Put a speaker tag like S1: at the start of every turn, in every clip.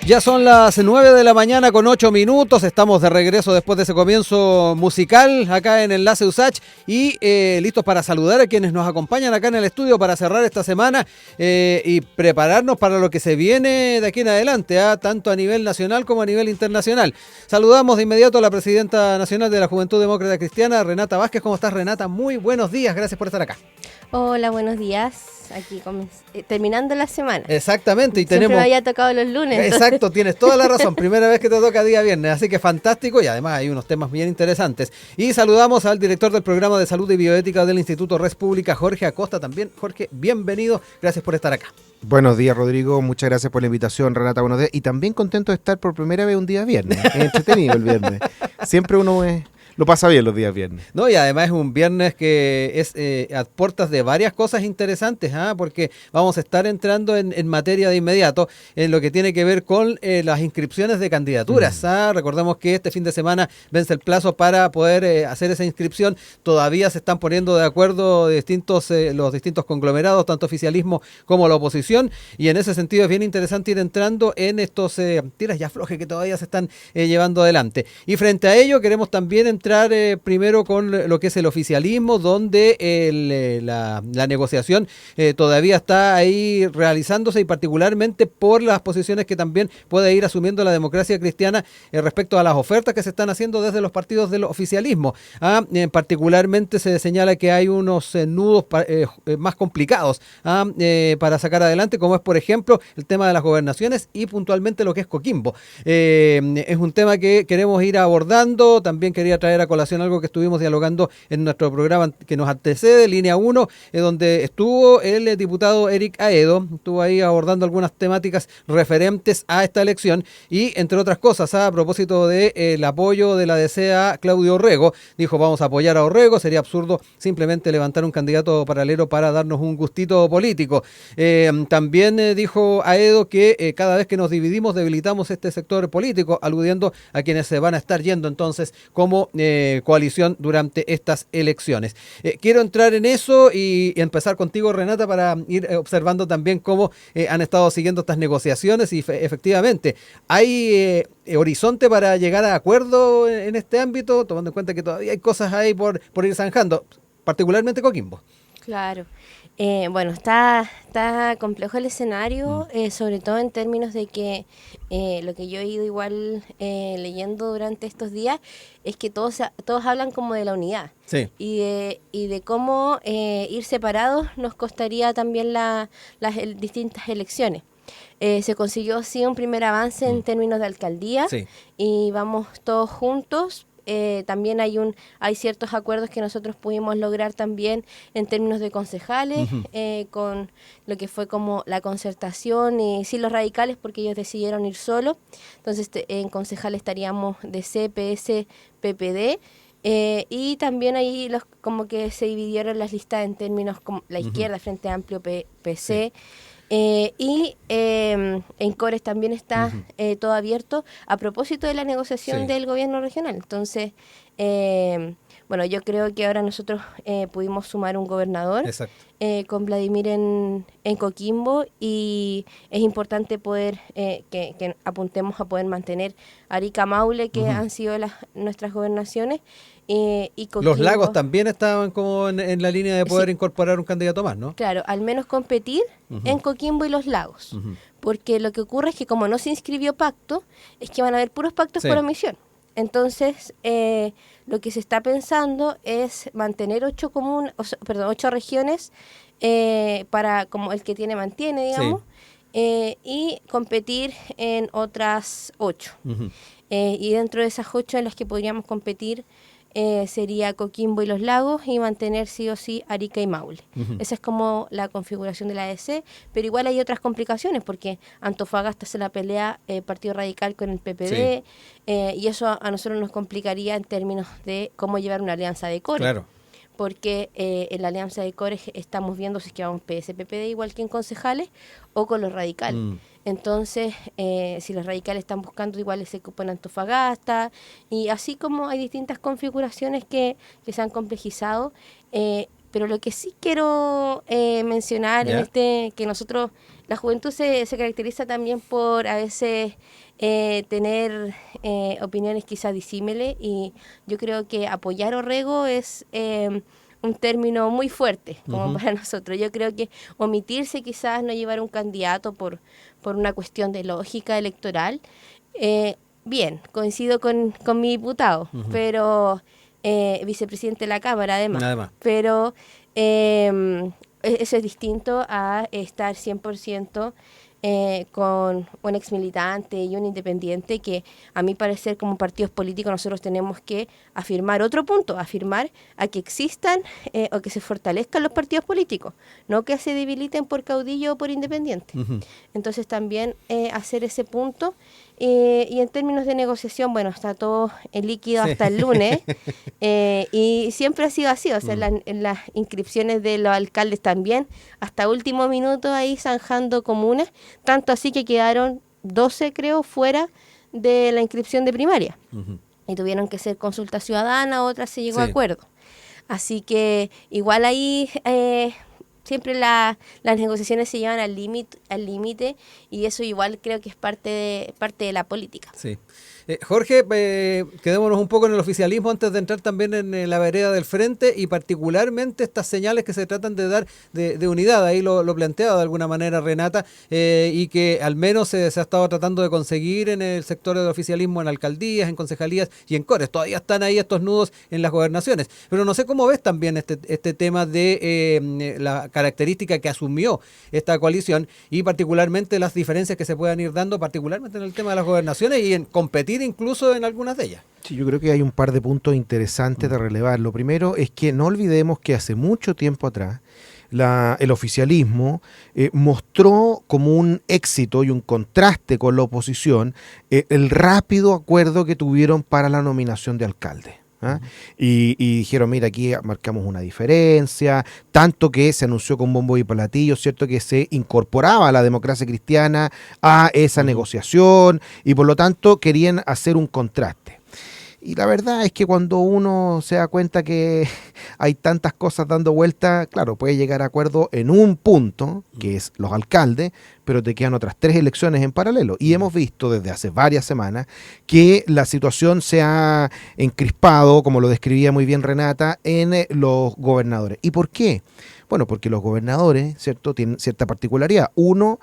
S1: Ya son las 9 de la mañana con 8 minutos, estamos de regreso después de ese comienzo musical acá en Enlace USACH y listos para saludar a quienes nos acompañan acá en el estudio para cerrar esta semana y prepararnos para lo que se viene de aquí en adelante, tanto a nivel nacional como a nivel internacional. Saludamos de inmediato a la presidenta nacional de la Juventud Demócrata Cristiana, Renata Vázquez. ¿Cómo estás, Renata? Muy buenos días, gracias por estar acá.
S2: Hola, buenos días. Aquí terminando la semana.
S1: Exactamente. Y
S2: Siempre
S1: tenemos...
S2: me había tocado los lunes.
S1: Exacto, entonces... tienes toda la razón. Primera vez que te toca día viernes, así que fantástico y además hay unos temas bien interesantes. Y saludamos al director del programa de salud y bioética del Instituto Res Pública, Jorge Acosta también. Jorge, bienvenido. Gracias por estar acá.
S3: Buenos días, Rodrigo. Muchas gracias por la invitación, Renata. Buenos días. Y también contento de estar por primera vez un día viernes. Es entretenido el viernes. Siempre uno lo pasa bien los días viernes.
S1: No, y además es un viernes que es a puertas de varias cosas interesantes, porque vamos a estar entrando en materia de inmediato en lo que tiene que ver con las inscripciones de candidaturas. Recordemos que este fin de semana vence el plazo para poder hacer esa inscripción. Todavía se están poniendo de acuerdo los distintos conglomerados, tanto oficialismo como la oposición, y en ese sentido es bien interesante ir entrando en estos tiras y aflojes que todavía se están llevando adelante. Y frente a ello queremos también entrar primero con lo que es el oficialismo, donde la negociación todavía está ahí realizándose y particularmente por las posiciones que también puede ir asumiendo la democracia cristiana respecto a las ofertas que se están haciendo desde los partidos del oficialismo. Particularmente se señala que hay unos nudos más complicados para sacar adelante, como es por ejemplo el tema de las gobernaciones y puntualmente lo que es Coquimbo. Es un tema que queremos ir abordando. También quería traer a colación algo que estuvimos dialogando en nuestro programa que nos antecede, Línea 1, donde estuvo el diputado Eric Aedo, estuvo ahí abordando algunas temáticas referentes a esta elección y entre otras cosas, a propósito del apoyo de la DC a Claudio Orrego, dijo vamos a apoyar a Orrego, sería absurdo simplemente levantar un candidato paralelo para darnos un gustito político. También dijo Aedo que cada vez que nos dividimos debilitamos este sector político, aludiendo a quienes se van a estar yendo entonces como coalición durante estas elecciones. Quiero entrar en eso y empezar contigo, Renata, para ir observando también cómo han estado siguiendo estas negociaciones y efectivamente hay horizonte para llegar a acuerdo en este ámbito, tomando en cuenta que todavía hay cosas ahí por ir zanjando, particularmente Coquimbo.
S2: Claro. Bueno, está complejo el escenario, sobre todo en términos de que lo que yo he ido igual leyendo durante estos días es que todos hablan como de la unidad.
S1: Sí.
S2: Y de cómo ir separados nos costaría también las distintas elecciones. Se consiguió sí un primer avance en términos de alcaldía, sí, y vamos todos juntos. También hay ciertos acuerdos que nosotros pudimos lograr también en términos de concejales, con lo que fue como la concertación y sí los radicales porque ellos decidieron ir solos. Entonces en concejales estaríamos DC, PS, PPD. Y también ahí como que se dividieron las listas en términos como la izquierda, Frente Amplio, PC. Sí. Y en Cores también está todo abierto a propósito de la negociación del gobierno regional. Entonces, bueno, yo creo que ahora nosotros pudimos sumar un gobernador con Vladimir en Coquimbo y es importante poder que apuntemos a poder mantener Arica, Maule, que han sido nuestras gobernaciones. Y Coquimbo,
S1: los lagos también estaban como en la línea de poder incorporar un candidato más, ¿no?
S2: Claro, al menos competir en Coquimbo y los lagos. Porque lo que ocurre es que como no se inscribió pacto, es que van a haber puros pactos por omisión. Entonces, lo que se está pensando es mantener 8 regiones para como el que tiene mantiene, digamos, y competir en otras 8. Y dentro de esas 8 en las que podríamos competir sería Coquimbo y los lagos y mantener sí o sí Arica y Maule. Esa es como la configuración de la ADC, pero igual hay otras complicaciones porque Antofagasta se la pelea Partido Radical con el PPD y eso a nosotros nos complicaría en términos de cómo llevar una alianza de core.
S1: Claro.
S2: Porque en la alianza de core estamos viendo si es que vamos PS-PPD igual que en concejales o con los radicales. Entonces, si los radicales están buscando igual ese cupo en Antofagasta, y así como hay distintas configuraciones que se han complejizado, pero lo que sí quiero mencionar en que nosotros la juventud se caracteriza también por a veces tener opiniones quizás disímiles, y yo creo que apoyar Orrego es un término muy fuerte como para nosotros. Yo creo que omitirse, quizás no llevar un candidato por una cuestión de lógica electoral, bien, coincido con mi diputado, pero vicepresidente de la Cámara además. Pero eso es distinto a estar 100% con un ex militante y un independiente, que a mi parecer como partidos políticos nosotros tenemos que afirmar otro punto, afirmar a que existan o que se fortalezcan los partidos políticos, no que se debiliten por caudillo o por independiente. Entonces también hacer ese punto. Y en términos de negociación, bueno, está todo líquido hasta el lunes, y siempre ha sido así, o sea, en las inscripciones de los alcaldes también, hasta último minuto ahí zanjando comunas, tanto así que quedaron 12, creo, fuera de la inscripción de primaria, y tuvieron que hacer consulta ciudadana, otras se llegó a acuerdo. Así que igual ahí siempre las negociaciones se llevan al límite, y eso igual creo que es parte de la política.
S1: Sí. Jorge, quedémonos un poco en el oficialismo antes de entrar también en la vereda del frente, y particularmente estas señales que se tratan de dar de unidad. Ahí lo planteaba de alguna manera Renata, y que al menos se ha estado tratando de conseguir en el sector del oficialismo, en alcaldías, en concejalías y en cores. Todavía están ahí estos nudos en las gobernaciones. Pero no sé cómo ves también este tema de la característica que asumió esta coalición, y particularmente las diferencias que se puedan ir dando, particularmente en el tema de las gobernaciones y en competir incluso en algunas de ellas.
S3: Sí, yo creo que hay un par de puntos interesantes de relevar. Lo primero es que no olvidemos que hace mucho tiempo atrás el oficialismo mostró como un éxito y un contraste con la oposición el rápido acuerdo que tuvieron para la nominación de alcalde. Y dijeron, mira, aquí marcamos una diferencia, tanto que se anunció con bombo y platillo, ¿cierto?, que se incorporaba la democracia cristiana a esa negociación, y por lo tanto querían hacer un contraste. Y la verdad es que cuando uno se da cuenta que hay tantas cosas dando vuelta, claro, puede llegar a acuerdo en un punto, que es los alcaldes, pero te quedan otras 3 elecciones en paralelo. Y hemos visto desde hace varias semanas que la situación se ha encrispado, como lo describía muy bien Renata, en los gobernadores. ¿Y por qué? Bueno, porque los gobernadores, ¿cierto?, tienen cierta particularidad. Uno,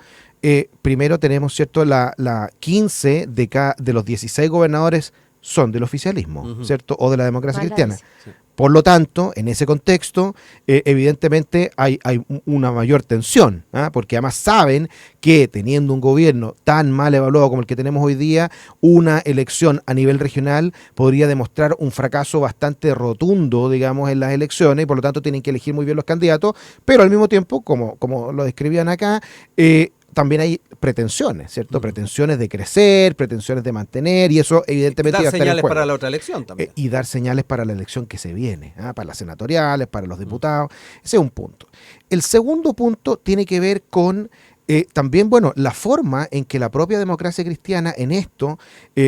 S3: primero tenemos, ¿cierto?, la 15 de los 16 gobernadores son del oficialismo, ¿cierto?, o de la democracia cristiana. Sí. Por lo tanto, en ese contexto, evidentemente hay una mayor tensión, porque además saben que teniendo un gobierno tan mal evaluado como el que tenemos hoy día, una elección a nivel regional podría demostrar un fracaso bastante rotundo, digamos, en las elecciones, y por lo tanto tienen que elegir muy bien los candidatos, pero al mismo tiempo, como lo describían acá, también hay pretensiones, ¿cierto? Pretensiones de crecer, pretensiones de mantener, y eso evidentemente
S1: dar
S3: va a estar en
S1: señales
S3: juego.
S1: Para la otra elección también.
S3: Y dar señales para la elección que se viene, para las senatoriales, para los diputados. Ese es un punto. El segundo punto tiene que ver con también, bueno, la forma en que la propia democracia cristiana en esto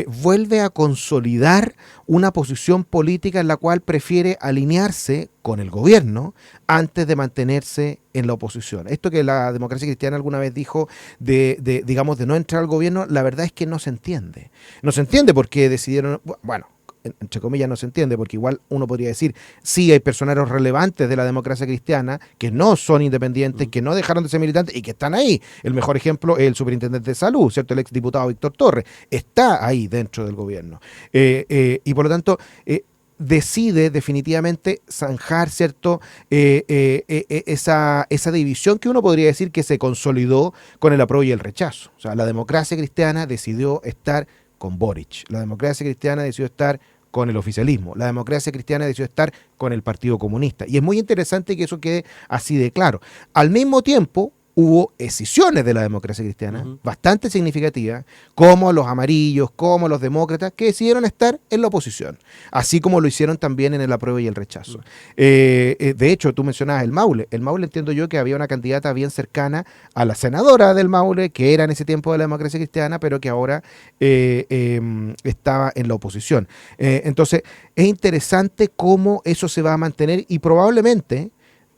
S3: vuelve a consolidar una posición política en la cual prefiere alinearse con el gobierno antes de mantenerse en la oposición. Esto que la democracia cristiana alguna vez dijo digamos, de no entrar al gobierno, la verdad es que no se entiende. No se entiende porque decidieron, bueno, entre comillas no se entiende, porque igual uno podría decir, sí hay personeros relevantes de la democracia cristiana que no son independientes, que no dejaron de ser militantes y que están ahí. El mejor ejemplo es el superintendente de salud, ¿cierto?, el exdiputado Víctor Torres, está ahí dentro del gobierno. Y por lo tanto, decide definitivamente zanjar, ¿cierto?, esa división que uno podría decir que se consolidó con el apruebo y el rechazo. O sea, la democracia cristiana decidió estar con Boric, la democracia cristiana decidió estar con el oficialismo, la democracia cristiana decidió estar con el Partido Comunista. Y es muy interesante que eso quede así de claro. Al mismo tiempo, hubo escisiones de la democracia cristiana bastante significativas, como los amarillos, como los demócratas, que decidieron estar en la oposición, así como lo hicieron también en el apruebo y el rechazo. De hecho, tú mencionabas el Maule. El Maule, entiendo yo que había una candidata bien cercana a la senadora del Maule, que era en ese tiempo de la democracia cristiana, pero que ahora estaba en la oposición. Entonces, es interesante cómo eso se va a mantener, y probablemente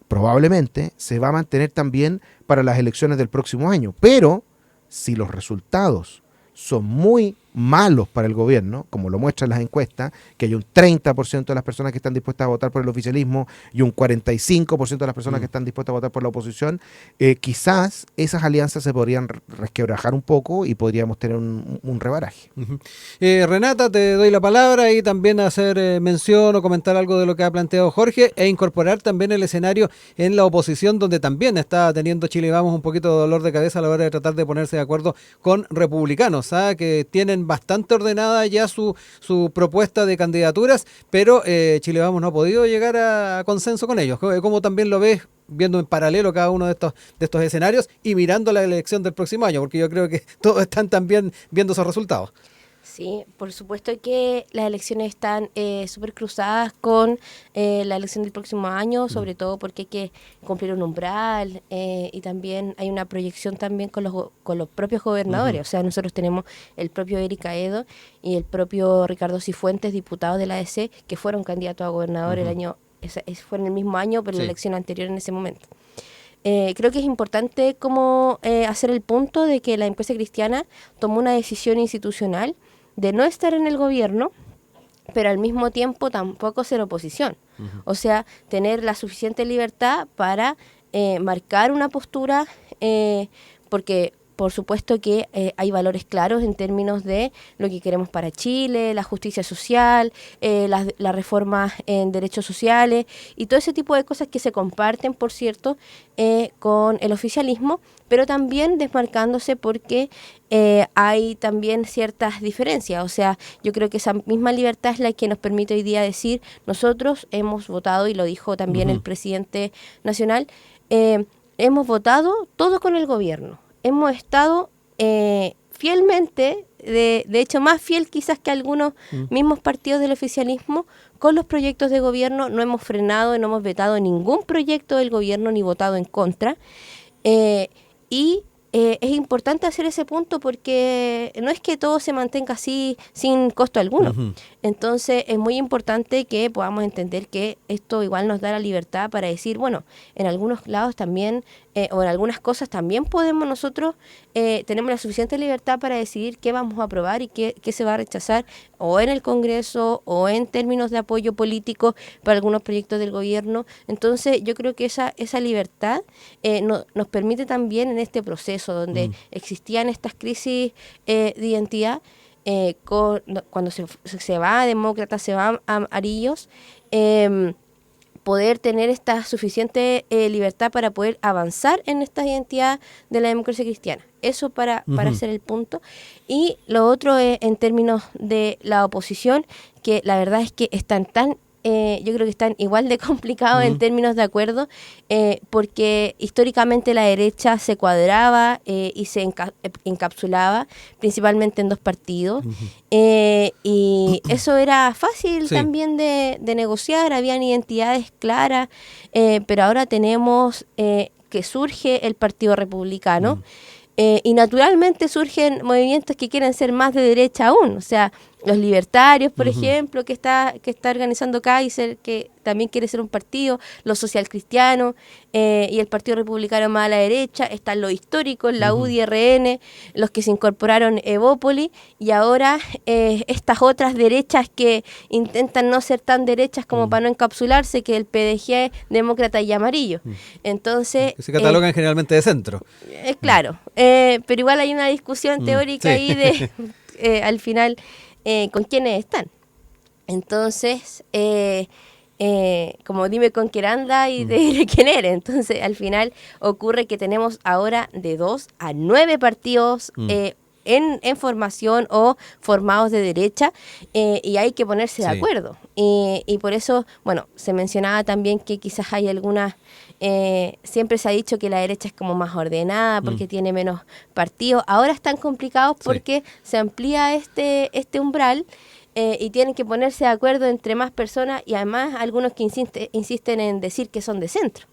S3: probablemente se va a mantener también para las elecciones del próximo año. Pero si los resultados son muy malos para el gobierno, como lo muestran las encuestas, que hay un 30% de las personas que están dispuestas a votar por el oficialismo y un 45% de las personas que están dispuestas a votar por la oposición, quizás esas alianzas se podrían resquebrajar un poco y podríamos tener un rebaraje.
S1: Renata, te doy la palabra y también hacer mención o comentar algo de lo que ha planteado Jorge e incorporar también el escenario en la oposición, donde también está teniendo Chile Vamos un poquito de dolor de cabeza a la hora de tratar de ponerse de acuerdo con republicanos, que tienen bastante ordenada ya su propuesta de candidaturas, pero Chile Vamos no ha podido llegar a consenso con ellos. ¿Cómo también lo ves, viendo en paralelo cada uno de estos escenarios y mirando la elección del próximo año? Porque yo creo que todos están también viendo esos resultados.
S2: Sí, por supuesto que las elecciones están súper cruzadas con la elección del próximo año, sobre todo porque hay que cumplir un umbral y también hay una proyección también con los propios gobernadores. O sea, nosotros tenemos el propio Eric Aedo y el propio Ricardo Cifuentes, diputados de la ADC, que fueron candidatos a gobernador fue en el mismo año, pero la elección anterior en ese momento. Creo que es importante como hacer el punto de que la Democracia Cristiana tomó una decisión institucional de no estar en el gobierno, pero al mismo tiempo tampoco ser oposición. O sea, tener la suficiente libertad para marcar una postura, porque por supuesto que hay valores claros en términos de lo que queremos para Chile, la justicia social, la reforma en derechos sociales y todo ese tipo de cosas que se comparten, por cierto, con el oficialismo, pero también desmarcándose porque hay también ciertas diferencias. O sea, yo creo que esa misma libertad es la que nos permite hoy día decir, nosotros hemos votado, y lo dijo también el presidente nacional, hemos votado todo con el gobierno. Hemos estado fielmente, de hecho más fiel quizás que algunos mismos partidos del oficialismo, con los proyectos de gobierno. No hemos frenado, no hemos vetado ningún proyecto del gobierno ni votado en contra. Es importante hacer ese punto porque no es que todo se mantenga así sin costo alguno. Entonces es muy importante que podamos entender que esto igual nos da la libertad para decir, bueno, en algunos lados también, o en algunas cosas también podemos nosotros, tenemos la suficiente libertad para decidir qué vamos a aprobar y qué se va a rechazar, o en el Congreso, o en términos de apoyo político para algunos proyectos del gobierno. Entonces yo creo que esa libertad nos permite también en este proceso donde existían estas crisis de identidad, cuando se va a demócratas, se va a amarillos, poder tener esta suficiente libertad para poder avanzar en esta identidad de la democracia cristiana. Eso para hacer el punto. Y lo otro es en términos de la oposición, que la verdad es que están yo creo que están igual de complicados en términos de acuerdo, porque históricamente la derecha se cuadraba y se encapsulaba principalmente en dos partidos, y eso era fácil también de negociar, habían identidades claras, pero ahora tenemos que surge el Partido Republicano, y naturalmente surgen movimientos que quieren ser más de derecha aún, o sea, los libertarios, por ejemplo, que está organizando Kaiser, que también quiere ser un partido, los socialcristianos y el Partido Republicano más a la derecha, están los históricos, la UDI-RN, los que se incorporaron Evópoli, y ahora estas otras derechas que intentan no ser tan derechas como para no encapsularse, que el PDG, demócrata y amarillo. Entonces,
S1: que se catalogan generalmente de centro.
S2: Claro, pero igual hay una discusión teórica ahí de, al final, con quiénes están. Entonces, como dime con quién anda y te diré quién eres. Entonces, al final ocurre que tenemos ahora de 2 a 9 partidos en formación o formados de derecha, y hay que ponerse de acuerdo. Y por eso, bueno, se mencionaba también que quizás hay algunas... siempre se ha dicho que la derecha es como más ordenada porque tiene menos partidos. Ahora están complicados porque se amplía este umbral, y tienen que ponerse de acuerdo entre más personas, y además algunos que insisten en decir que son de centro.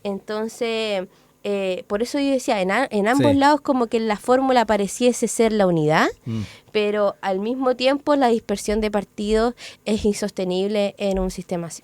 S2: Entonces, por eso yo decía, en ambos lados como que la fórmula pareciese ser la unidad, pero al mismo tiempo la dispersión de partidos es insostenible en un sistema así.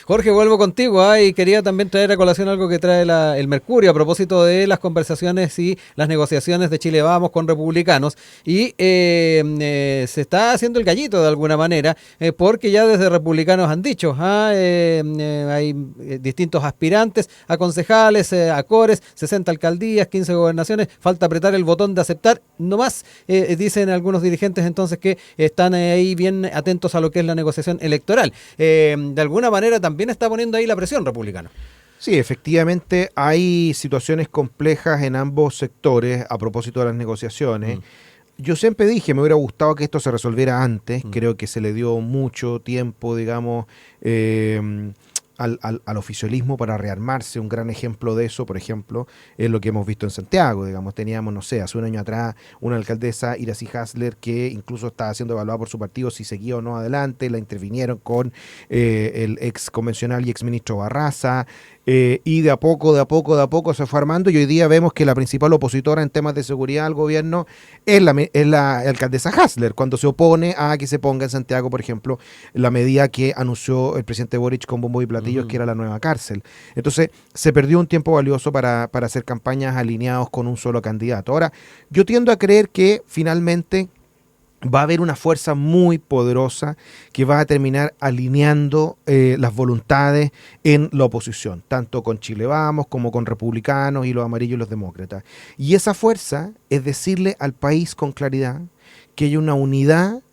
S1: Jorge, vuelvo contigo, y quería también traer a colación algo que trae el Mercurio a propósito de las conversaciones y las negociaciones de Chile Vamos con republicanos, y se está haciendo el gallito de alguna manera, porque ya desde republicanos han dicho, hay distintos aspirantes a concejales, a cores, 60 alcaldías, 15 gobernaciones, falta apretar el botón de aceptar, no más, dicen algunos dirigentes entonces que están ahí bien atentos a lo que es la negociación electoral. De alguna manera también está poniendo ahí la presión republicana.
S3: Sí, efectivamente hay situaciones complejas en ambos sectores a propósito de las negociaciones. Yo siempre dije, me hubiera gustado que esto se resolviera antes, creo que se le dio mucho tiempo, digamos, al oficialismo para rearmarse. Un gran ejemplo de eso, por ejemplo, es lo que hemos visto en Santiago. Digamos, teníamos, no sé, hace un año atrás una alcaldesa, Iracy Hasler, que incluso estaba siendo evaluada por su partido si seguía o no adelante. La intervinieron con el ex convencional y ex ministro Barraza. Y de a poco se fue armando, y hoy día vemos que la principal opositora en temas de seguridad al gobierno es la alcaldesa Hasler, cuando se opone a que se ponga en Santiago, por ejemplo, la medida que anunció el presidente Boric con bombo y platillos, que era la nueva cárcel. Entonces, se perdió un tiempo valioso para hacer campañas alineados con un solo candidato. Ahora, yo tiendo a creer que finalmente va a haber una fuerza muy poderosa que va a terminar alineando las voluntades en la oposición, tanto con Chile Vamos como con republicanos y los amarillos y los demócratas. Y esa fuerza es decirle al país con claridad que hay una unidad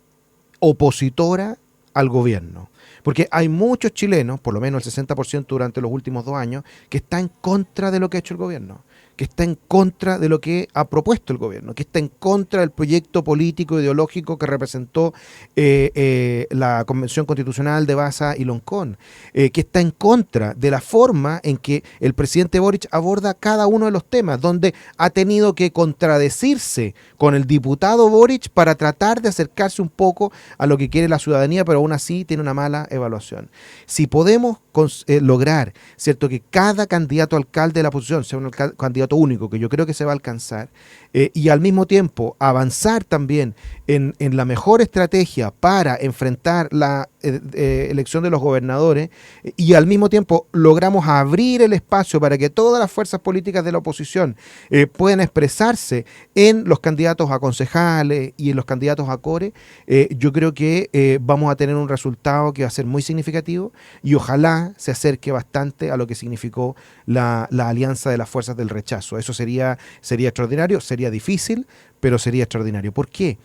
S3: opositora al gobierno. Porque hay muchos chilenos, por lo menos el 60% durante los últimos 2 años, que está en contra de lo que ha hecho el gobierno, que está en contra de lo que ha propuesto el gobierno, que está en contra del proyecto político ideológico que representó la Convención Constitucional de Baza y Loncón, que está en contra de la forma en que el presidente Boric aborda cada uno de los temas, donde ha tenido que contradecirse con el diputado Boric para tratar de acercarse un poco a lo que quiere la ciudadanía, pero aún así tiene una mala evaluación. Si podemos lograr, ¿cierto?, que cada candidato a alcalde de la oposición sea un candidato único, que yo creo que se va a alcanzar, y al mismo tiempo avanzar también en la mejor estrategia para enfrentar la elección de los gobernadores, y al mismo tiempo logramos abrir el espacio para que todas las fuerzas políticas de la oposición puedan expresarse en los candidatos a concejales y en los candidatos a core, yo creo que vamos a tener un resultado que va a ser muy significativo, y ojalá se acerque bastante a lo que significó la alianza de las fuerzas del rechazo. Eso sería extraordinario, sería difícil, pero sería extraordinario. ¿Por qué?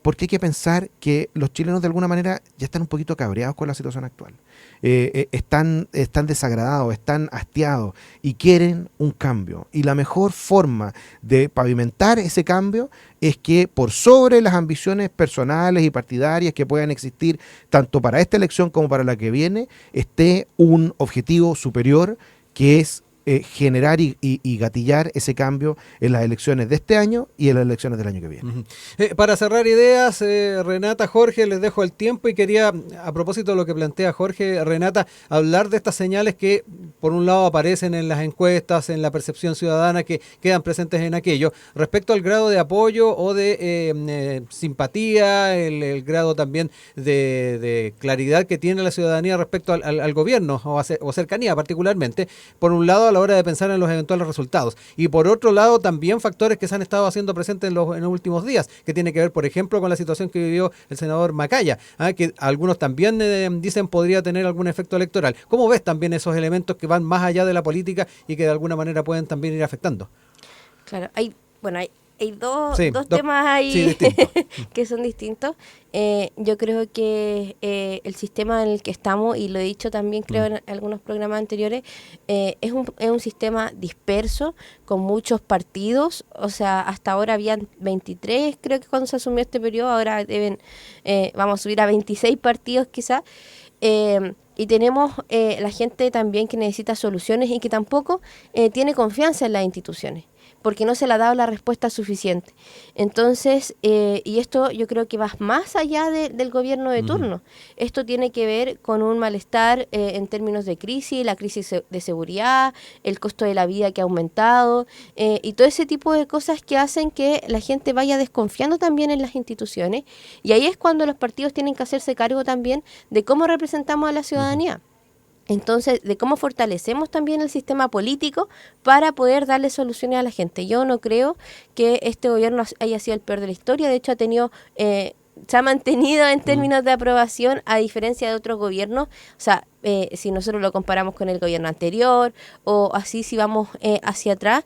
S3: Porque hay que pensar que los chilenos de alguna manera ya están un poquito cabreados con la situación actual. Están desagradados, están hastiados y quieren un cambio. Y la mejor forma de pavimentar ese cambio es que, por sobre las ambiciones personales y partidarias que puedan existir tanto para esta elección como para la que viene, esté un objetivo superior, que es generar y gatillar ese cambio en las elecciones de este año y en las elecciones del año que viene.
S1: Para cerrar ideas, Renata, Jorge, les dejo el tiempo, y quería, a propósito de lo que plantea Jorge, Renata, hablar de estas señales que por un lado aparecen en las encuestas, en la percepción ciudadana, que quedan presentes en aquello, respecto al grado de apoyo o de simpatía, el grado también de claridad que tiene la ciudadanía respecto al gobierno o cercanía particularmente, por un lado a la hora de pensar en los eventuales resultados, y por otro lado también factores que se han estado haciendo presentes en los últimos días, que tiene que ver, por ejemplo, con la situación que vivió el senador Macaya, que algunos también dicen podría tener algún efecto electoral. ¿Cómo ves también esos elementos que van más allá de la política y que de alguna manera pueden también ir afectando?
S2: Claro, hay dos temas ahí que son distintos. Yo creo que el sistema en el que estamos, y lo he dicho también creo en algunos programas anteriores, es un sistema disperso, con muchos partidos. O sea, hasta ahora habían 23, creo que cuando se asumió este periodo, ahora vamos a subir a 26 partidos quizás. Y tenemos la gente también que necesita soluciones y que tampoco tiene confianza en las instituciones. porque no se le ha dado la respuesta suficiente. Entonces, y esto yo creo que va más allá del gobierno de turno. Esto tiene que ver con un malestar en términos de crisis, la crisis de seguridad, el costo de la vida que ha aumentado, y todo ese tipo de cosas que hacen que la gente vaya desconfiando también en las instituciones, y ahí es cuando los partidos tienen que hacerse cargo también de cómo representamos a la ciudadanía. Entonces, de cómo fortalecemos también el sistema político para poder darle soluciones a la gente. Yo no creo que este gobierno haya sido el peor de la historia, de hecho ha tenido... se ha mantenido en términos de aprobación, a diferencia de otros gobiernos. O sea, si nosotros lo comparamos con el gobierno anterior, o así si vamos hacia atrás,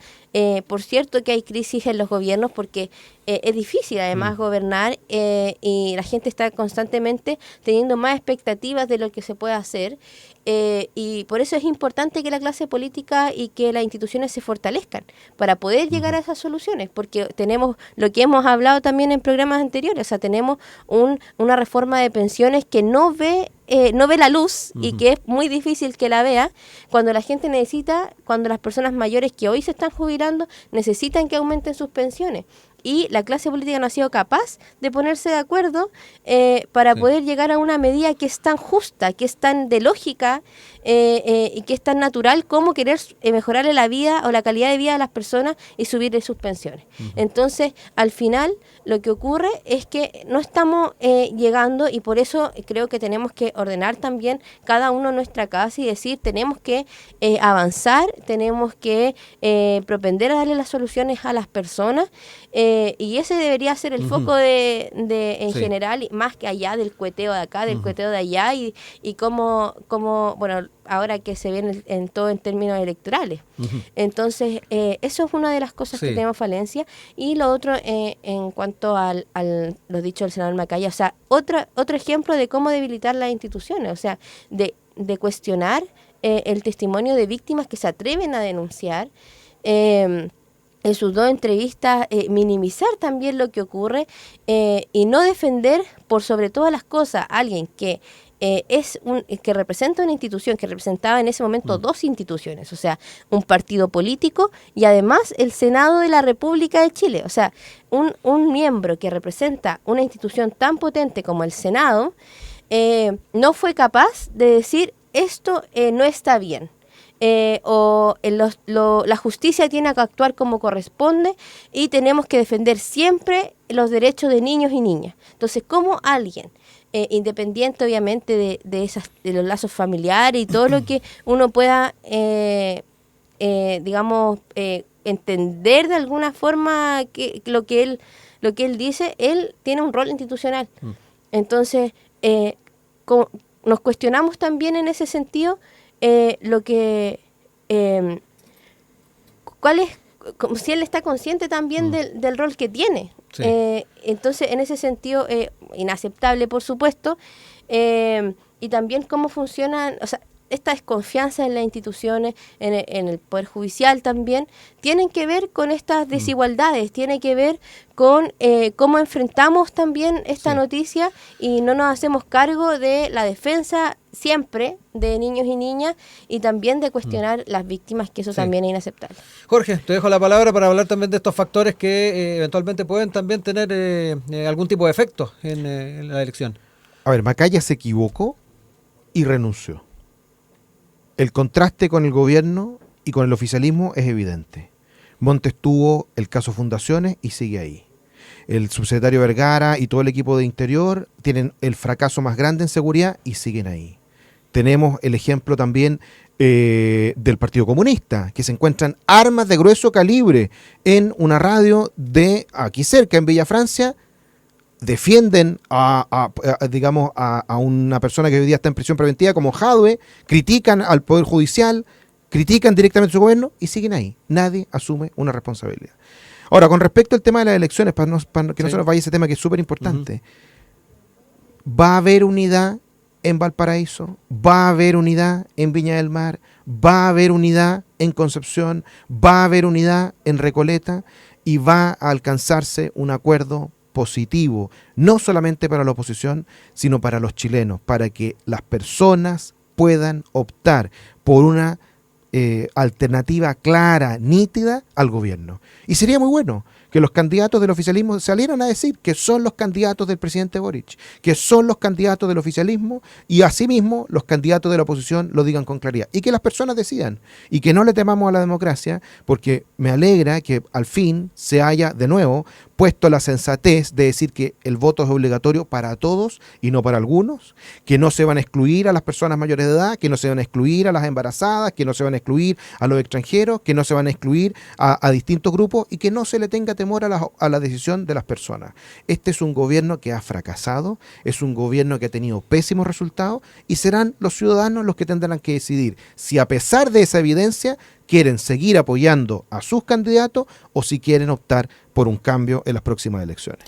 S2: por cierto que hay crisis en los gobiernos, porque es difícil además gobernar, y la gente está constantemente teniendo más expectativas de lo que se puede hacer, y por eso es importante que la clase política y que las instituciones se fortalezcan para poder llegar a esas soluciones, porque tenemos lo que hemos hablado también en programas anteriores, o sea, tenemos una reforma de pensiones que no ve la luz, y que es muy difícil que la vea, cuando la gente necesita, cuando las personas mayores que hoy se están jubilando necesitan que aumenten sus pensiones. Y la clase política no ha sido capaz de ponerse de acuerdo para poder llegar a una medida que es tan justa, que es tan de lógica, y que es tan natural como querer mejorarle la vida o la calidad de vida a las personas y subirle sus pensiones. Entonces, al final, lo que ocurre es que no estamos llegando, y por eso creo que tenemos que ordenar también cada uno nuestra casa y decir, tenemos que avanzar, tenemos que propender a darle las soluciones a las personas, y ese debería ser el foco en general, más que allá del cueteo de acá, del cueteo de allá, y como bueno, ahora que se viene en todo en términos electorales. Entonces, eso es una de las cosas que tenemos falencia. Y lo otro, en cuanto al lo dicho del senador Macaya, o sea, otro ejemplo de cómo debilitar las instituciones, o sea, de cuestionar el testimonio de víctimas que se atreven a denunciar, en sus 2 entrevistas, minimizar también lo que ocurre, y no defender por sobre todas las cosas a alguien que que representa una institución, que representaba en ese momento 2 instituciones, o sea, un partido político y además el Senado de la República de Chile. O sea, un miembro que representa una institución tan potente como el Senado, no fue capaz de decir esto no está bien. La justicia tiene que actuar como corresponde y tenemos que defender siempre los derechos de niños y niñas. Entonces, ¿cómo alguien, independiente obviamente de los lazos familiares y todo lo que uno pueda, entender de alguna forma que lo que él dice, él tiene un rol institucional? Entonces, nos cuestionamos también en ese sentido cuál es, como si él está consciente también del rol que tiene. Sí. Entonces, en ese sentido, inaceptable, por supuesto, y también cómo funcionan, o sea, esta desconfianza en las instituciones, en el Poder Judicial también, tienen que ver con estas desigualdades, tiene que ver con cómo enfrentamos también esta noticia y no nos hacemos cargo de la defensa siempre de niños y niñas y también de cuestionar las víctimas, que eso también es inaceptable.
S1: Jorge, te dejo la palabra para hablar también de estos factores que eventualmente pueden también tener algún tipo de efecto en la elección.
S3: A ver, Macaya se equivocó y renunció. El contraste con el gobierno y con el oficialismo es evidente. Montes tuvo el caso Fundaciones y sigue ahí. El subsecretario Vergara y todo el equipo de Interior tienen el fracaso más grande en seguridad y siguen ahí. Tenemos el ejemplo también del Partido Comunista, que se encuentran armas de grueso calibre en una radio de aquí cerca, en Villa Francia. Defienden a una persona que hoy día está en prisión preventiva como Jadwe, critican al Poder Judicial, critican directamente a su gobierno y siguen ahí. Nadie asume una responsabilidad. Ahora, con respecto al tema de las elecciones, para que no se nos vaya ese tema que es súper importante, ¿va a haber unidad en Valparaíso? ¿Va a haber unidad en Viña del Mar? ¿Va a haber unidad en Concepción? ¿Va a haber unidad en Recoleta? Y va a alcanzarse un acuerdo positivo, no solamente para la oposición, sino para los chilenos, para que las personas puedan optar por una alternativa clara, nítida al gobierno. Y sería muy bueno que los candidatos del oficialismo salieran a decir que son los candidatos del presidente Boric, que son los candidatos del oficialismo, y asimismo los candidatos de la oposición lo digan con claridad. Y que las personas decidan, y que no le temamos a la democracia, porque me alegra que al fin se haya de nuevo puesto la sensatez de decir que el voto es obligatorio para todos y no para algunos, que no se van a excluir a las personas mayores de edad, que no se van a excluir a las embarazadas, que no se van a excluir a los extranjeros, que no se van a excluir a distintos grupos, y que no se le tenga temor a la decisión de las personas. Este es un gobierno que ha fracasado, es un gobierno que ha tenido pésimos resultados, y serán los ciudadanos los que tendrán que decidir si, a pesar de esa evidencia, quieren seguir apoyando a sus candidatos o si quieren optar por un cambio en las próximas elecciones.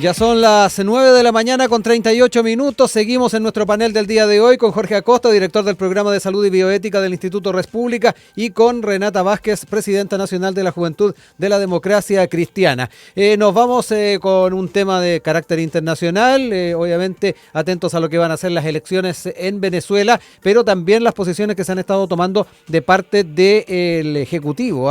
S1: Ya son las 9 de la mañana con 38 minutos. Seguimos en nuestro panel del día de hoy con Jorge Acosta, director del Programa de Salud y Bioética del Instituto Res Publica, y con Renata Vázquez, presidenta nacional de la Juventud de la Democracia Cristiana. Nos vamos con un tema de carácter internacional, obviamente atentos a lo que van a ser las elecciones en Venezuela, pero también las posiciones que se han estado tomando de parte del Ejecutivo.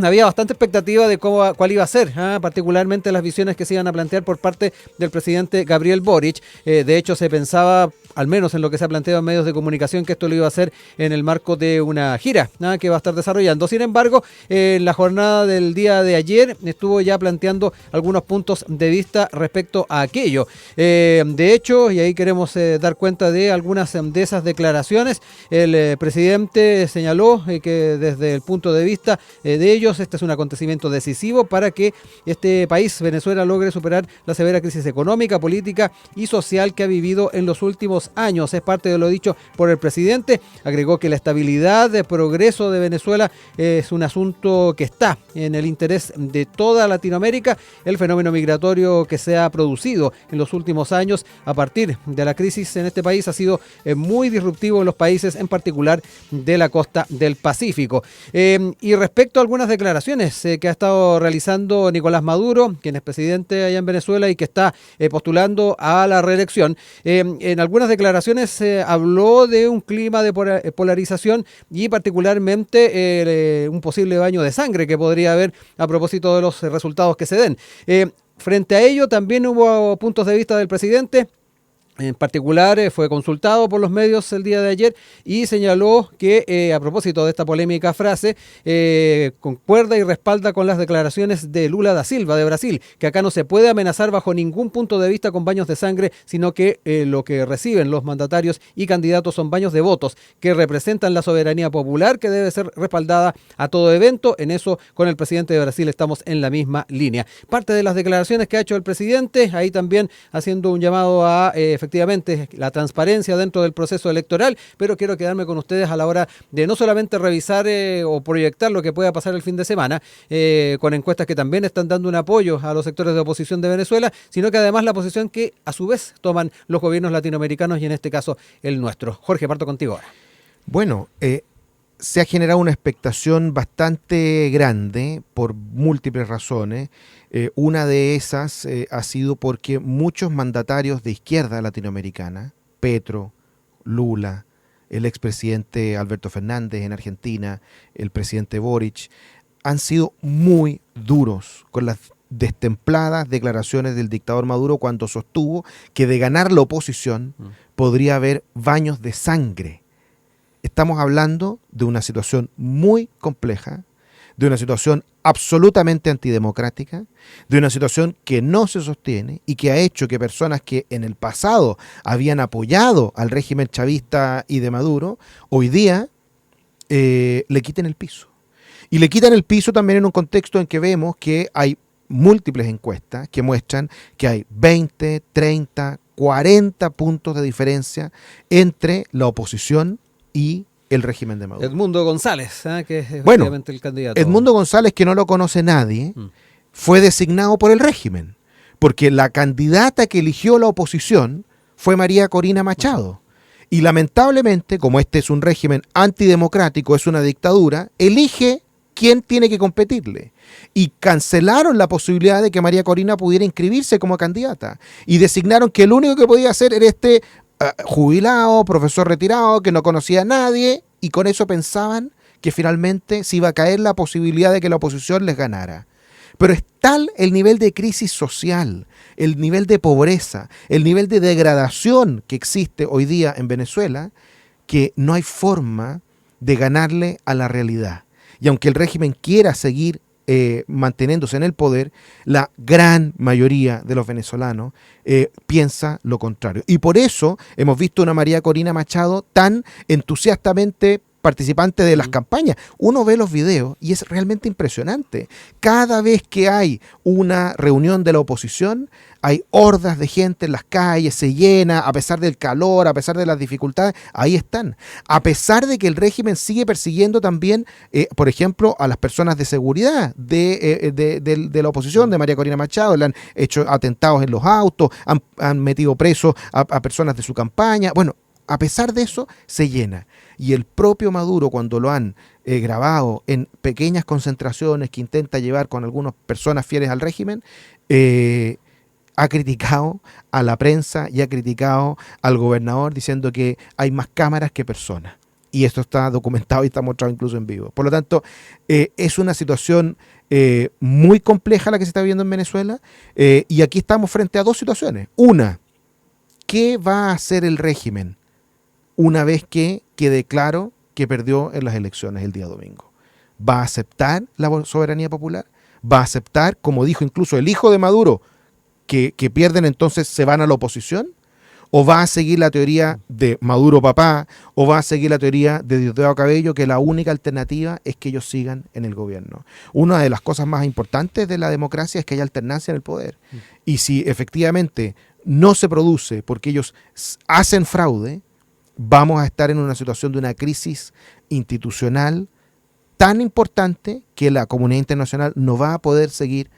S1: Había bastante expectativa de cuál iba a ser, particularmente las visiones que se iban a plantear por parte del presidente Gabriel Boric. De hecho, se pensaba, al menos en lo que se ha planteado en medios de comunicación, que esto lo iba a hacer en el marco de una gira que va a estar desarrollando. Sin embargo, en la jornada del día de ayer estuvo ya planteando algunos puntos de vista respecto a aquello. De hecho, y ahí queremos dar cuenta de algunas de esas declaraciones, el presidente señaló que desde el punto de vista de ellos, este es un acontecimiento decisivo para que este país, Venezuela, logre superar la severa crisis económica, política y social que ha vivido en los últimos años. Es parte de lo dicho por el presidente. Agregó que la estabilidad de progreso de Venezuela es un asunto que está en el interés de toda Latinoamérica. El fenómeno migratorio que se ha producido en los últimos años a partir de la crisis en este país ha sido muy disruptivo en los países, en particular de la costa del Pacífico. Y respecto a algunas declaraciones que ha estado realizando Nicolás Maduro, quien es presidente allá en Venezuela y que está postulando a la reelección, en algunas declaraciones habló de un clima de polarización y particularmente un posible baño de sangre que podría haber a propósito de los resultados que se den. Frente a ello también hubo puntos de vista del presidente. En particular, fue consultado por los medios el día de ayer y señaló que, a propósito de esta polémica frase, concuerda y respalda con las declaraciones de Lula da Silva de Brasil, que acá no se puede amenazar bajo ningún punto de vista con baños de sangre, sino que lo que reciben los mandatarios y candidatos son baños de votos que representan la soberanía popular, que debe ser respaldada a todo evento. En eso, con el presidente de Brasil estamos en la misma línea. Parte de las declaraciones que ha hecho el presidente, ahí también haciendo un llamado a efectivamente la transparencia dentro del proceso electoral, pero quiero quedarme con ustedes a la hora de no solamente revisar o proyectar lo que pueda pasar el fin de semana, con encuestas que también están dando un apoyo a los sectores de oposición de Venezuela, sino que además la posición que a su vez toman los gobiernos latinoamericanos y en este caso el nuestro. Jorge, parto contigo ahora.
S3: Bueno, se ha generado una expectación bastante grande por múltiples razones. Una de esas ha sido porque muchos mandatarios de izquierda latinoamericana, Petro, Lula, el expresidente Alberto Fernández en Argentina, el presidente Boric, han sido muy duros con las destempladas declaraciones del dictador Maduro cuando sostuvo que de ganar la oposición podría haber baños de sangre. Estamos hablando de una situación muy compleja, de una situación absolutamente antidemocrática, de una situación que no se sostiene y que ha hecho que personas que en el pasado habían apoyado al régimen chavista y de Maduro, hoy día le quiten el piso. Y le quitan el piso también en un contexto en que vemos que hay múltiples encuestas que muestran que hay 20, 30, 40 puntos de diferencia entre la oposición y el régimen de Maduro.
S1: Edmundo González, que es efectivamente el candidato.
S3: Edmundo González, que no lo conoce nadie, fue designado por el régimen, porque la candidata que eligió la oposición fue María Corina Machado. Y lamentablemente, como este es un régimen antidemocrático, es una dictadura, elige quién tiene que competirle. Y cancelaron la posibilidad de que María Corina pudiera inscribirse como candidata. Y designaron que el único que podía hacer era este jubilado, profesor retirado, que no conocía a nadie, y con eso pensaban que finalmente se iba a caer la posibilidad de que la oposición les ganara. Pero es tal el nivel de crisis social, el nivel de pobreza, el nivel de degradación que existe hoy día en Venezuela, que no hay forma de ganarle a la realidad. Y aunque el régimen quiera seguir manteniéndose en el poder, la gran mayoría de los venezolanos piensa lo contrario. Y por eso hemos visto una María Corina Machado tan entusiastamente participante de las campañas. Uno ve los videos y es realmente impresionante. Cada vez que hay una reunión de la oposición, hay hordas de gente en las calles, se llena, a pesar del calor, a pesar de las dificultades, ahí están. A pesar de que el régimen sigue persiguiendo también, por ejemplo, a las personas de seguridad de la oposición, de María Corina Machado, le han hecho atentados en los autos, han metido presos a personas de su campaña. Bueno, a pesar de eso, se llena. Y el propio Maduro, cuando lo han grabado en pequeñas concentraciones que intenta llevar con algunas personas fieles al régimen, ha criticado a la prensa y ha criticado al gobernador diciendo que hay más cámaras que personas. Y esto está documentado y está mostrado incluso en vivo. Por lo tanto, es una situación muy compleja la que se está viviendo en Venezuela. Y aquí estamos frente a dos situaciones. Una, ¿qué va a hacer el régimen una vez que quede claro que perdió en las elecciones el día domingo? ¿Va a aceptar la soberanía popular? ¿Va a aceptar, como dijo incluso el hijo de Maduro, que pierden, entonces se van a la oposición? ¿O va a seguir la teoría de Maduro papá? ¿O va a seguir la teoría de Diosdado Cabello, que la única alternativa es que ellos sigan en el gobierno? Una de las cosas más importantes de la democracia es que haya alternancia en el poder. Y si efectivamente no se produce porque ellos hacen fraude, vamos a estar en una situación de una crisis institucional tan importante que la comunidad internacional no va a poder seguir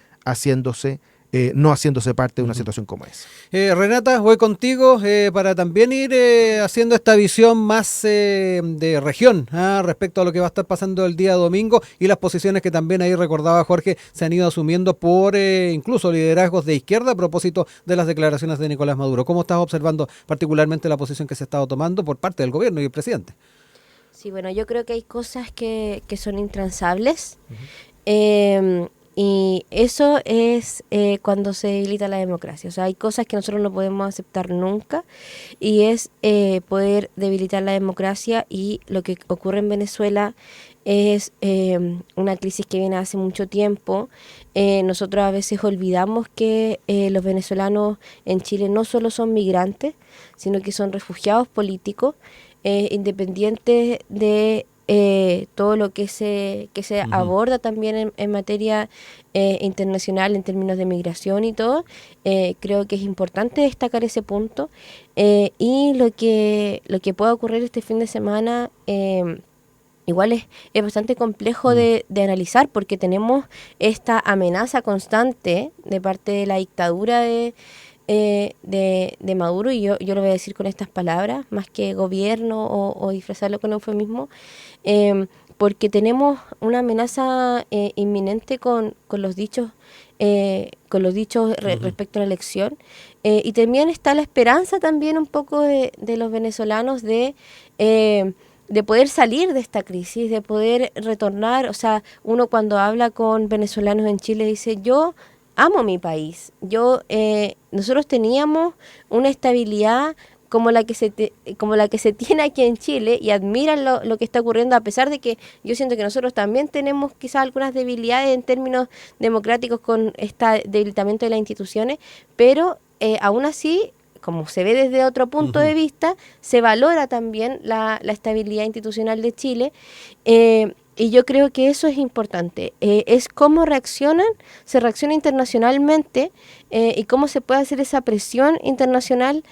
S3: no haciéndose parte de una situación como esa.
S1: Renata, voy contigo para también ir haciendo esta visión más de región respecto a lo que va a estar pasando el día domingo y las posiciones que también ahí recordaba Jorge se han ido asumiendo por incluso liderazgos de izquierda a propósito de las declaraciones de Nicolás Maduro. ¿Cómo estás observando particularmente la posición que se ha estado tomando por parte del gobierno y el presidente?
S2: Sí, bueno, yo creo que hay cosas que son intransables. Y eso es cuando se debilita la democracia. O sea, hay cosas que nosotros no podemos aceptar nunca y es poder debilitar la democracia, y lo que ocurre en Venezuela es una crisis que viene hace mucho tiempo. Nosotros a veces olvidamos que los venezolanos en Chile no solo son migrantes, sino que son refugiados políticos, independientes de todo lo que se aborda también en materia internacional en términos de migración y todo. Creo que es importante destacar ese punto, y lo que pueda ocurrir este fin de semana igual es bastante complejo de analizar, porque tenemos esta amenaza constante de parte de la dictadura de Maduro, y yo lo voy a decir con estas palabras, más que gobierno o disfrazarlo con eufemismo, porque tenemos una amenaza inminente con los dichos respecto a la elección, y también está la esperanza también un poco de los venezolanos de poder salir de esta crisis, de poder retornar. O sea, uno cuando habla con venezolanos en Chile dice: yo amo mi país. Nosotros teníamos una estabilidad como la que se tiene aquí en Chile, y admiran lo que está ocurriendo, a pesar de que yo siento que nosotros también tenemos quizás algunas debilidades en términos democráticos con este debilitamiento de las instituciones, pero aún así, como se ve desde otro punto de vista, se valora también la estabilidad institucional de Chile. Y yo creo que eso es importante, es cómo se reacciona internacionalmente, y cómo se puede hacer esa presión internacional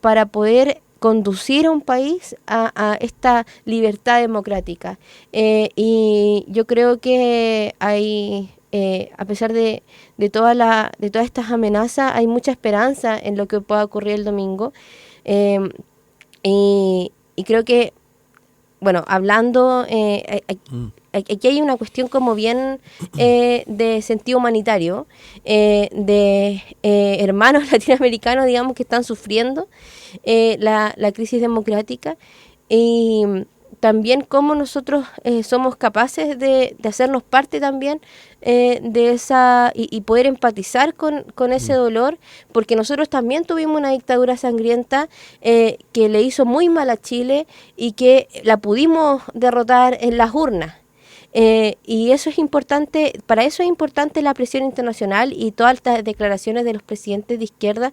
S2: para poder conducir a un país a esta libertad democrática. Y yo creo que hay, a pesar de todas estas amenazas, hay mucha esperanza en lo que pueda ocurrir el domingo, y creo que bueno, hablando, aquí hay una cuestión como bien de sentido humanitario, de hermanos latinoamericanos, digamos, que están sufriendo la crisis democrática, y también cómo nosotros somos capaces de hacernos parte también de esa, y poder empatizar con ese dolor, porque nosotros también tuvimos una dictadura sangrienta que le hizo muy mal a Chile y que la pudimos derrotar en las urnas. Y eso es importante, para eso es importante la presión internacional y todas estas declaraciones de los presidentes de izquierda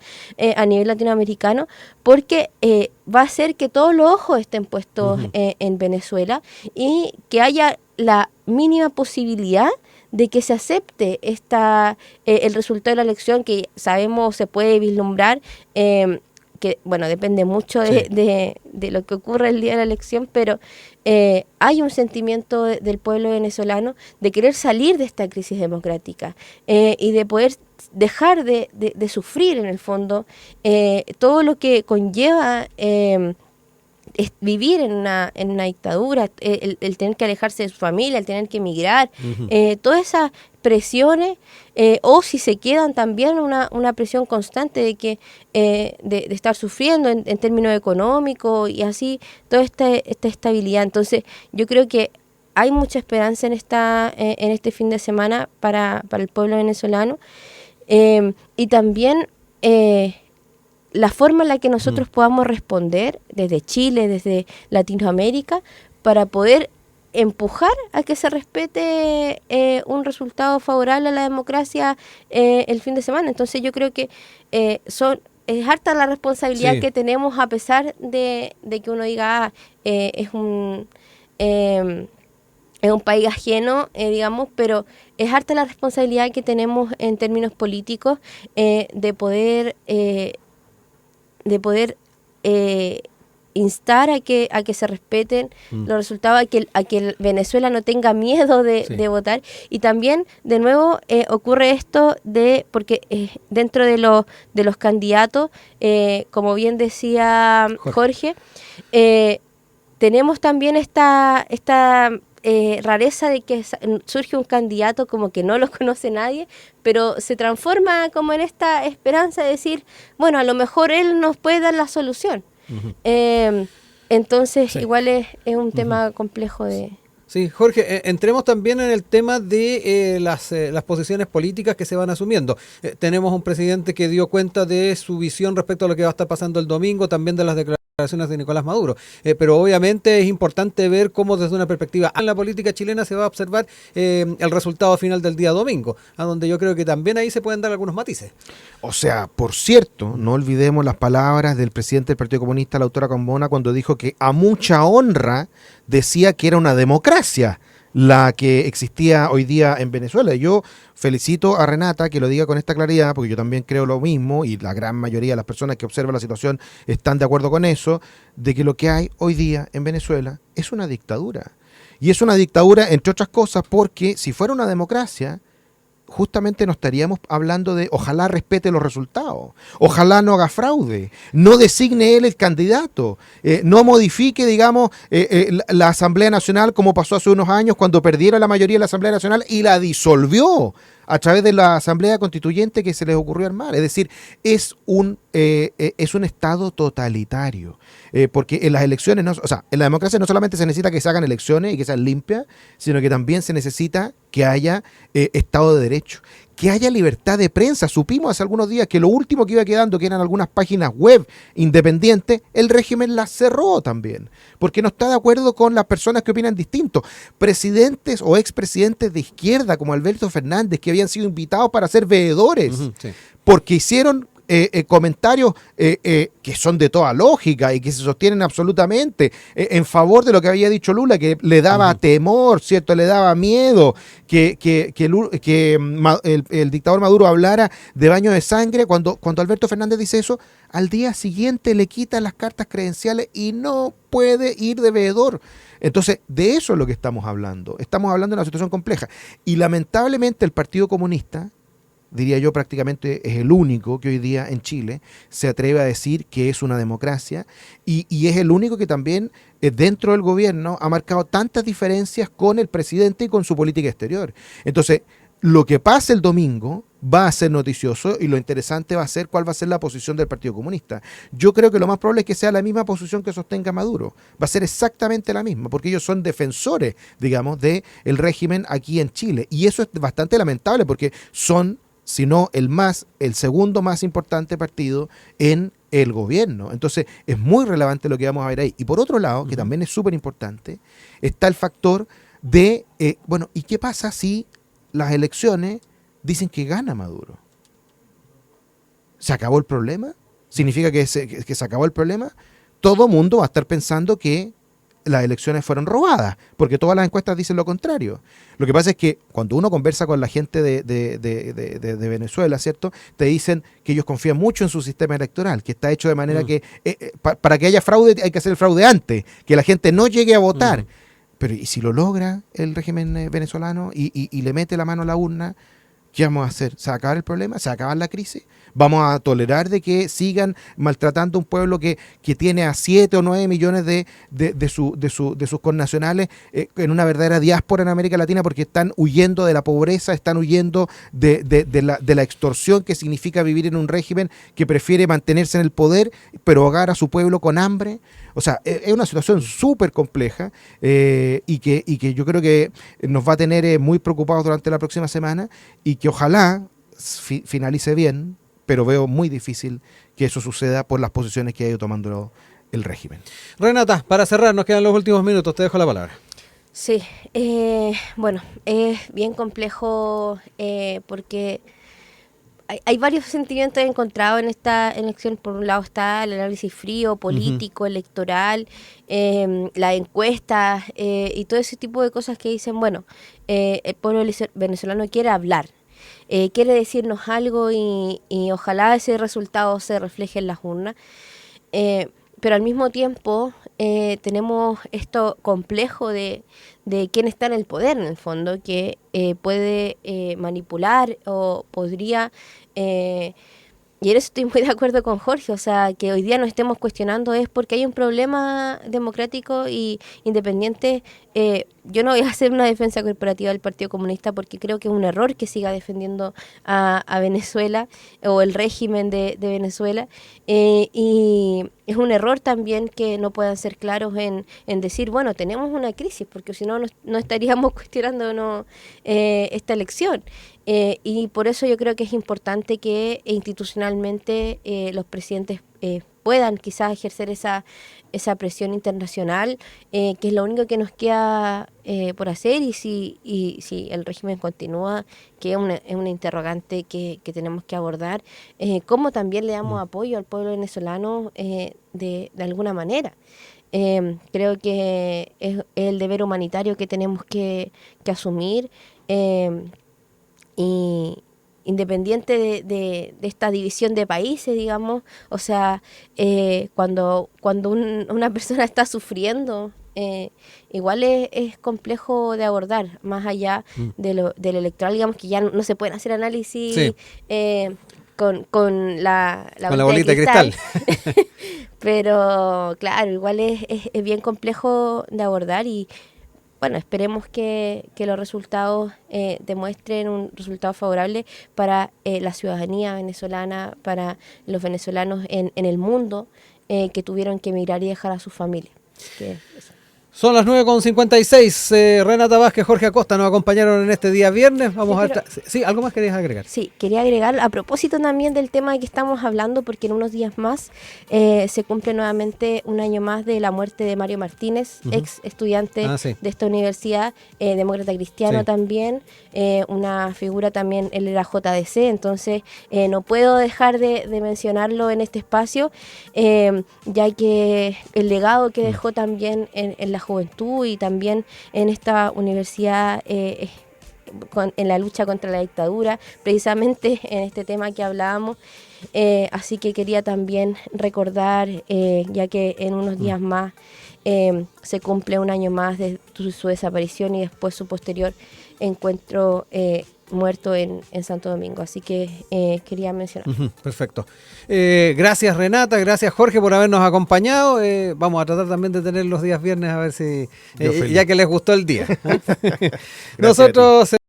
S2: a nivel latinoamericano, porque va a hacer que todos los ojos estén puestos en Venezuela y que haya la mínima posibilidad de que se acepte el resultado de la elección, que sabemos se puede vislumbrar, que bueno, depende mucho de lo que ocurra el día de la elección, pero hay un sentimiento del pueblo venezolano de querer salir de esta crisis democrática y de poder dejar de sufrir, en el fondo, todo lo que conlleva es vivir en una dictadura, el tener que alejarse de su familia, el tener que emigrar, todas esas presiones, o si se quedan también una presión constante de que de estar sufriendo en términos económicos y así, toda esta estabilidad. Entonces yo creo que hay mucha esperanza en este fin de semana para el pueblo venezolano, y también la forma en la que nosotros podamos responder desde Chile, desde Latinoamérica, para poder empujar a que se respete un resultado favorable a la democracia el fin de semana. Entonces yo creo que es harta la responsabilidad que tenemos, a pesar de que uno diga es un país ajeno, digamos, pero es harta la responsabilidad que tenemos en términos políticos de poder instar a que se respeten los resultados, a que Venezuela no tenga miedo de votar. Y también, de nuevo, ocurre esto porque dentro de los candidatos, como bien decía Jorge, tenemos también esta rareza de que surge un candidato como que no lo conoce nadie, pero se transforma como en esta esperanza de decir, bueno, a lo mejor él nos puede dar la solución. Entonces igual es un tema complejo de...
S1: Sí, Jorge, entremos también en el tema de las posiciones políticas que se van asumiendo. Tenemos un presidente que dio cuenta de su visión respecto a lo que va a estar pasando el domingo, también de las declaraciones de Nicolás Maduro, pero obviamente es importante ver cómo desde una perspectiva en la política chilena se va a observar el resultado final del día domingo, a donde yo creo que también ahí se pueden dar algunos matices.
S3: O sea, por cierto, no olvidemos las palabras del presidente del Partido Comunista, la autora Cambona, cuando dijo que a mucha honra decía que era una democracia la que existía hoy día en Venezuela. Yo felicito a Renata que lo diga con esta claridad, porque yo también creo lo mismo, y la gran mayoría de las personas que observan la situación están de acuerdo con eso, de que lo que hay hoy día en Venezuela es una dictadura. Y es una dictadura, entre otras cosas, porque si fuera una democracia, justamente no estaríamos hablando de ojalá respete los resultados, ojalá no haga fraude, no designe él el candidato, no modifique, digamos, la Asamblea Nacional como pasó hace unos años cuando perdieron la mayoría de la Asamblea Nacional y la disolvió a través de la Asamblea Constituyente que se les ocurrió armar. Es decir, es un Estado totalitario, porque en las elecciones, en la democracia no solamente se necesita que se hagan elecciones y que sean limpias, sino que también se necesita que haya Estado de Derecho, que haya libertad de prensa. Supimos hace algunos días que lo último que iba quedando, que eran algunas páginas web independientes, el régimen las cerró también, porque no está de acuerdo con las personas que opinan distinto. Presidentes o expresidentes de izquierda como Alberto Fernández, que habían sido invitados para ser veedores, porque hicieron comentarios que son de toda lógica y que se sostienen absolutamente en favor de lo que había dicho Lula, que le daba temor, ¿cierto? Le daba miedo que el dictador Maduro hablara de baño de sangre. Cuando Alberto Fernández dice eso, al día siguiente le quitan las cartas credenciales y no puede ir de veedor. Entonces, de eso es lo que estamos hablando. Estamos hablando de una situación compleja. Y lamentablemente el Partido Comunista diría yo prácticamente es el único que hoy día en Chile se atreve a decir que es una democracia y es el único que también dentro del gobierno ha marcado tantas diferencias con el presidente y con su política exterior. Entonces, lo que pase el domingo va a ser noticioso y lo interesante va a ser cuál va a ser la posición del Partido Comunista. Yo creo que lo más probable es que sea la misma posición que sostenga Maduro. Va a ser exactamente la misma, porque ellos son defensores, digamos, del régimen aquí en Chile. Y eso es bastante lamentable porque son, si no el segundo más importante partido en el gobierno. Entonces, es muy relevante lo que vamos a ver ahí. Y por otro lado, que también es súper importante, está el factor de, bueno, ¿y qué pasa si las elecciones dicen que gana Maduro? ¿Se acabó el problema? ¿Significa que se acabó el problema? Todo mundo va a estar pensando que las elecciones fueron robadas, porque todas las encuestas dicen lo contrario. Lo que pasa es que cuando uno conversa con la gente de Venezuela, ¿cierto? Te dicen que ellos confían mucho en su sistema electoral, que está hecho de manera que para que haya fraude hay que hacer el fraude antes, que la gente no llegue a votar. Pero ¿y si lo logra el régimen venezolano y le mete la mano a la urna? ¿Qué vamos a hacer? ¿Se va a acabar el problema? ¿Se va a acabar la crisis? ¿Vamos a tolerar de que sigan maltratando a un pueblo que tiene a 7 o 9 millones de sus connacionales en una verdadera diáspora en América Latina porque están huyendo de la pobreza, están huyendo de la extorsión que significa vivir en un régimen que prefiere mantenerse en el poder pero ahogar a su pueblo con hambre? O sea, es una situación súper compleja y que yo creo que nos va a tener muy preocupados durante la próxima semana y que ojalá finalice bien, pero veo muy difícil que eso suceda por las posiciones que ha ido tomando el régimen.
S1: Renata, para cerrar, nos quedan los últimos minutos, te dejo la palabra.
S2: Sí, bueno, es bien complejo porque hay varios sentimientos encontrados en esta elección. Por un lado está el análisis frío, político, electoral, las encuestas y todo ese tipo de cosas que dicen, bueno, el pueblo venezolano quiere hablar, quiere decirnos algo y ojalá ese resultado se refleje en las urnas. Pero al mismo tiempo tenemos esto complejo de quién está en el poder, en el fondo, que puede manipular o podría... y en eso estoy muy de acuerdo con Jorge, o sea, que hoy día nos estemos cuestionando es porque hay un problema democrático y independiente. Yo no voy a hacer una defensa corporativa del Partido Comunista porque creo que es un error que siga defendiendo a Venezuela o el régimen de Venezuela. Y es un error también que no puedan ser claros en decir, bueno, tenemos una crisis, porque si no, no estaríamos cuestionando esta elección. Y por eso yo creo que es importante que institucionalmente los presidentes puedan quizás ejercer esa presión internacional, que es lo único que nos queda por hacer, y si el régimen continúa, que es una interrogante que tenemos que abordar, cómo también le damos apoyo al pueblo venezolano de alguna manera. Creo que es el deber humanitario que tenemos que asumir, y independiente de esta división de países, digamos, o sea, cuando una persona está sufriendo, igual es complejo de abordar, más allá del electoral, digamos que ya no se pueden hacer análisis con la
S1: bolita de cristal.
S2: Pero claro, igual es bien complejo de abordar y bueno, esperemos que los resultados demuestren un resultado favorable para la ciudadanía venezolana, para los venezolanos en el mundo que tuvieron que emigrar y dejar a sus familias.
S1: Son las 9:56. Renata Vázquez, Jorge Acosta nos acompañaron en este día viernes. Sí, ¿algo más querías agregar?
S2: Sí, quería agregar a propósito también del tema que estamos hablando, porque en unos días más se cumple nuevamente un año más de la muerte de Mario Martínez, ex estudiante de esta universidad, demócrata cristiano también, una figura también, él era JDC, entonces no puedo dejar de mencionarlo en este espacio, ya que el legado que dejó también en la juventud y también en esta universidad en la lucha contra la dictadura, precisamente en este tema que hablábamos. Así que quería también recordar, ya que en unos días más se cumple un año más de su desaparición y después su posterior encuentro muerto en Santo Domingo. Así que quería mencionar.
S1: Perfecto. Gracias Renata, gracias Jorge por habernos acompañado. Vamos a tratar también de tener los días viernes a ver si, ya que les gustó el día. Nosotros